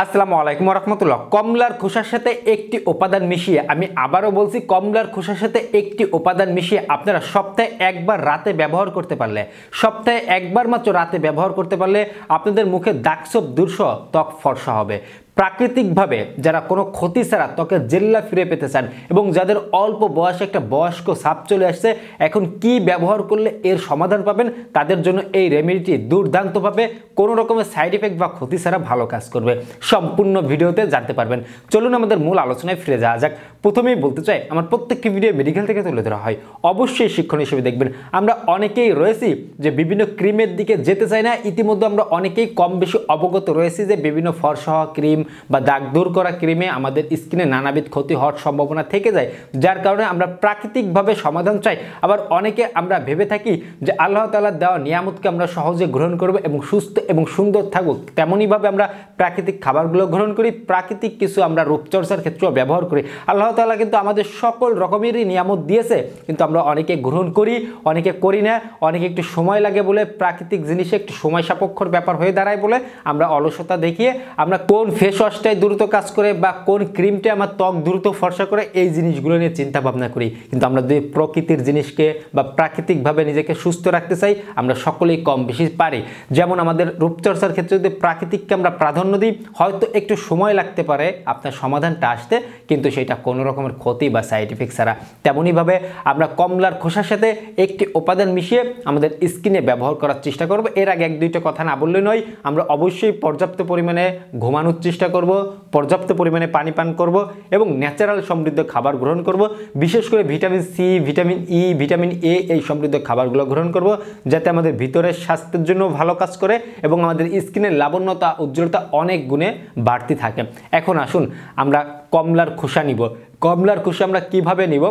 আসসালামু আলাইকুম ওয়া রাহমাতুল্লাহ। কমলার খোসার সাথে একটি উপাদান মিশিয়ে, আমি আবারও বলছি, কমলার খোসার সাথে একটি উপাদান মিশিয়ে আপনারা সপ্তাহে একবার রাতে ব্যবহার করতে পারলে, সপ্তাহে একবার মাত্র রাতে ব্যবহার করতে পারলে আপনাদের মুখে দাগছোপ দূরসহ ত্বক ফর্সা হবে। প্রাকৃতিকভাবে যারা কোনো ক্ষতি ছাড়া ত্বকের জেল্লা ফিরে পেতে চান এবং যাদের অল্প বয়সে একটা বয়স্ক ছাপ চলে আসছে, এখন কি ব্যবহার করলে এর সমাধান পাবেন, তাদের জন্য এই রেমেডিটি দুর্দান্তভাবে কোনো রকমের সাইড এফেক্ট বা ক্ষতি ছাড়া ভালো কাজ করবে। সম্পূর্ণ ভিডিওতে জানতে পারবেন। চলুন আমাদের মূল আলোচনায় ফিরে যাওয়া যাক। প্রথমেই বলতে চাই, আমার প্রত্যেকটি ভিডিও মেডিকেল থেকে তুলে ধরা হয়, অবশ্যই শিক্ষণ হিসেবে দেখবেন। আমরা অনেকেই রয়েছি যে বিভিন্ন ক্রিমের দিকে যেতে চাই না, ইতিমধ্যে আমরা অনেকেই কম বেশি অবগত রয়েছি যে বিভিন্ন ফর্সা হওয়া ক্রিম বা দাগ দূর করা ক্রিমে আমাদের স্কিনে নানাবিধ ক্ষতি হওয়ার সম্ভাবনা থেকে যায়, যার কারণে আমরা প্রাকৃতিকভাবে সমাধান চাই। আবার অনেকে আমরা ভেবে থাকি যে আল্লাহ তাআলার দেওয়া নিয়ামতকে আমরা সহজে গ্রহণ করব এবং সুস্থ এবং সুন্দর থাকব, তেমনইভাবে আমরা প্রাকৃতিক খাবারগুলো গ্রহণ করি, প্রাকৃতিক কিছু আমরা রূপচর্চার ক্ষেত্রেও ব্যবহার করি। আল্লাহ তাআলা কিন্তু আমাদের সকল রকমেরই নিয়ামত দিয়েছে, কিন্তু আমরা অনেকে গ্রহণ করি, অনেকে করি না, অনেকে একটু সময় লাগে বলে, প্রাকৃতিক জিনিসে একটু সময় সাপেক্ষর ব্যাপার হয়ে দাঁড়ায় বলে আমরা অলসতা দেখিয়ে আমরা কোন ফেস ওয়াশটাই দ্রুত কাজ করে বা কোন ক্রিমটা আমার ত্বক দ্রুত ফর্সা করে এই জিনিসগুলো নিয়ে চিন্তা ভাবনা করি। কিন্তু আমরা যদি প্রকৃতির জিনিসকে বা প্রাকৃতিকভাবে নিজেকে সুস্থ রাখতে চাই, আমরা সকলেই কম বেশি পারি। যেমন আমাদের রূপচর্চার ক্ষেত্রে যদি প্রাকৃতিককে আমরা প্রাধান্য দিই, হয়তো একটু সময় লাগতে পারে আপনার সমাধানটা আসতে, কিন্তু সেটা কোনো রকমের ক্ষতি বা সাইড এফেক্ট ছাড়া। তেমনইভাবে আমরা কমলার খোসার সাথে একটি উপাদান মিশিয়ে আমাদের স্কিনে ব্যবহার করার চেষ্টা করব। এর আগে এক দুইটা কথা না বললে নয়, আমরা অবশ্যই পর্যাপ্ত পরিমাণে ঘুমানোর চেষ্টা করব, পর্যাপ্ত পরিমাণে পানি পান করব এবং ন্যাচারাল সমৃদ্ধ খাবার গ্রহণ করব। বিশেষ করে vitamin C, vitamin E, vitamin A এই সমৃদ্ধ খাবারগুলো গ্রহণ করব, যাতে আমাদের ভিতরের স্বাস্থ্যের জন্য ভালো কাজ করে এবং আমাদের স্কিনের লাবণ্যতা, উজ্জ্বলতা অনেক গুণে বাড়তি থাকে। এখন আসুন আমরা কমলার খোসা নিব। কমলার খোসা আমরা কিভাবে নিব?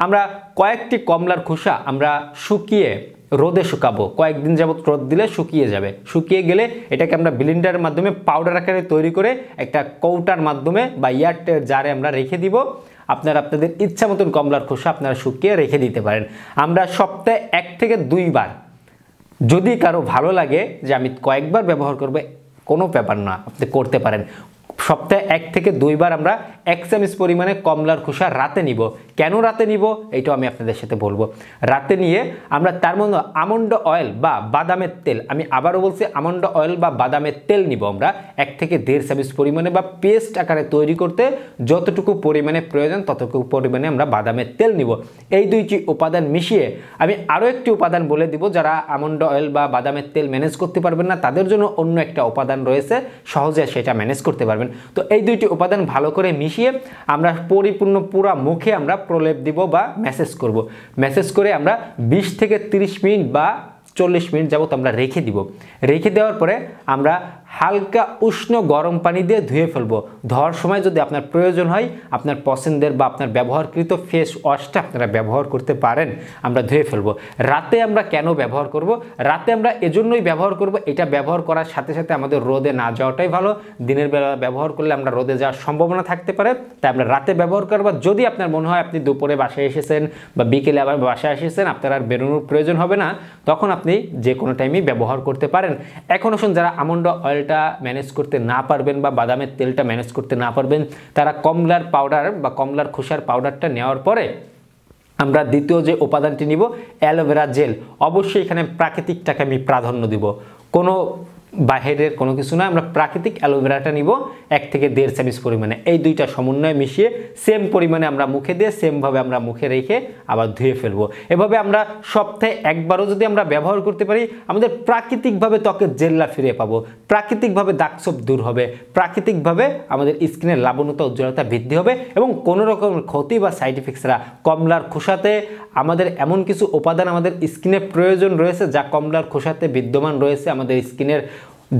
আমরা কয়েকটি কমলার খোসা আমরা শুকিয়ে রোদে শুকাবো, কয়েকদিন যাবত রোদ দিলে শুকিয়ে যাবে। শুকিয়ে গেলে এটাকে আমরা ব্লেন্ডারের মাধ্যমে পাউডার আকারে তৈরি করে একটা কৌটার মাধ্যমে বা এয়ারটাইট জারে আমরা রেখে দিব। আপনারা আপনাদের ইচ্ছা মতন কমলার খোসা আপনারা শুকিয়ে রেখে দিতে পারেন। আমরা সপ্তাহে 1 থেকে 2 বার, যদি কারো ভালো লাগে যে আমি কয়েকবার ব্যবহার করব, কোনো ব্যাপার না, আপনি করতে পারেন। সপ্তাহে 1 থেকে 2 বার আমরা 1 চামচ পরিমাণে কমলার খোসা রাতে নিব। কেন রাতে নিব এটাও আমি আপনাদের সাথে বলবো। রাতে নিয়ে আমরা তার মধ্যে আমন্ড অয়েল বা বাদামের তেল, আমি আবারও বলছি আমন্ড অয়েল বা বাদামের তেল নিব আমরা 1 থেকে 1.5 চামচ পরিমাণে, বা পেস্ট আকারে তৈরি করতে যতটুকু পরিমাণে প্রয়োজন ততটুকু পরিমাণে আমরা বাদামের তেল নিব। এই দুইটি উপাদান মিশিয়ে আমি আরও একটি উপাদান বলে দিব, যারা আমন্ড অয়েল বা বাদামের তেল ম্যানেজ করতে পারবেন না তাদের জন্য অন্য একটা উপাদান রয়েছে, সহজে সেটা ম্যানেজ করতে পারবেন। তো এই দুইটি উপাদান ভালো করে মিশিয়ে আমরা পরিপূর্ণ পুরো মুখে আমরা প্রলেপ দিব বা ম্যাসেজ করব। ম্যাসেজ করে আমরা 20 থেকে 30 মিনিট বা 40 মিনিট যাবত আমরা রেখে দিব। রেখে দেওয়ার পরে আমরা হালকা উষ্ণ গরম পানি দিয়ে ধুয়ে ফেলবো। ধোয়ার সময় যদি আপনার প্রয়োজন হয়, আপনার পছন্দের বা আপনার ব্যবহারকৃত ফেস ওয়াশটা আপনারা ব্যবহার করতে পারেন, আমরা ধুয়ে ফেলবো। রাতে আমরা কেন ব্যবহার করব? রাতে আমরা এজন্যই ব্যবহার করব, এটা ব্যবহার করার সাথে সাথে আমাদের রোদে না যাওয়াটাই ভালো। দিনের বেলা ব্যবহার করলে আমরা রোদে যাওয়ার সম্ভাবনা থাকতে পারে, তাই আমরা রাতে ব্যবহার করব। যদি আপনার মনে হয় আপনি দুপুরে বাসায় এসেছেন বা বিকেলে আবার বাসায় এসেছেন, আপনার আর বেরোনোর প্রয়োজন হবে না, তখন আপনি যে কোনো টাইমে ব্যবহার করতে পারেন। এখন আসুন, যারা আমন্ড অয়েলটা ম্যানেজ করতে না পারবেন বা বাদামের তেলটা ম্যানেজ করতে না পারবেন, তারা কমলার পাউডার বা কমলার খোসার পাউডারটা নেওয়ার পরে আমরা দ্বিতীয় যে উপাদানটি নিব অ্যালোভেরা জেল। অবশ্যই এখানে প্রাকৃতিকটাকে আমি প্রাধান্য দিব, কোনো বাহিরের কোনো কিছু না, আমরা প্রাকৃতিক অ্যালোভেরাটা নিব 1 থেকে 1.5 চামচ পরিমাণে। এই দুইটা সমন্বয়ে মিশিয়ে সেম পরিমাণে আমরা মুখে দিয়ে সেমভাবে আমরা মুখে রেখে আবার ধুয়ে ফেলবো। এভাবে আমরা সপ্তাহে একবারও যদি আমরা ব্যবহার করতে পারি, আমাদের প্রাকৃতিকভাবে ত্বকের জেল্লা ফিরে পাবো, প্রাকৃতিকভাবে দাগছোপ দূর হবে, প্রাকৃতিকভাবে আমাদের স্কিনের লাবণ্যতা, উজ্জ্বলতা বৃদ্ধি হবে এবং কোনো রকম ক্ষতি বা সাইড এফেক্টস ছাড়া। কমলার খোসাতে আমাদের এমন কিছু উপাদান আমাদের স্কিনের প্রয়োজন রয়েছে, যা কমলার খোসাতে বিদ্যমান রয়েছে। আমাদের স্কিনের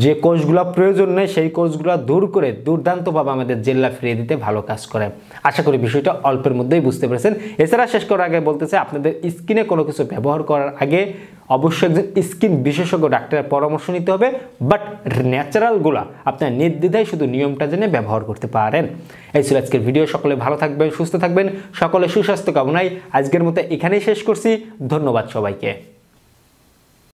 যে কোষগুলো প্রয়োজন নেই সেই কোষগুলো দূর করে দুর্দান্তভাবে আমাদের জেল্লা ফিরিয়ে দিতে ভালো কাজ করে। আশা করি বিষয়টা অল্পের মধ্যেই বুঝতে পেরেছেন। এছাড়া শেষ করার আগে বলতে চাই, আপনাদের স্কিনে কোনো কিছু ব্যবহার করার আগে অবশ্যই একজন স্কিন বিশেষজ্ঞ ডাক্তারের পরামর্শ নিতে হবে, বাট ন্যাচারালগুলো আপনার নির্দ্বিধায় শুধু নিয়মটা জেনে ব্যবহার করতে পারেন। এই ছিল আজকের ভিডিও। সকলে ভালো থাকবেন, সুস্থ থাকবেন, সকলে সুস্বাস্থ্য কামনায় আজকের মতো এখানেই শেষ করছি। ধন্যবাদ সবাইকে।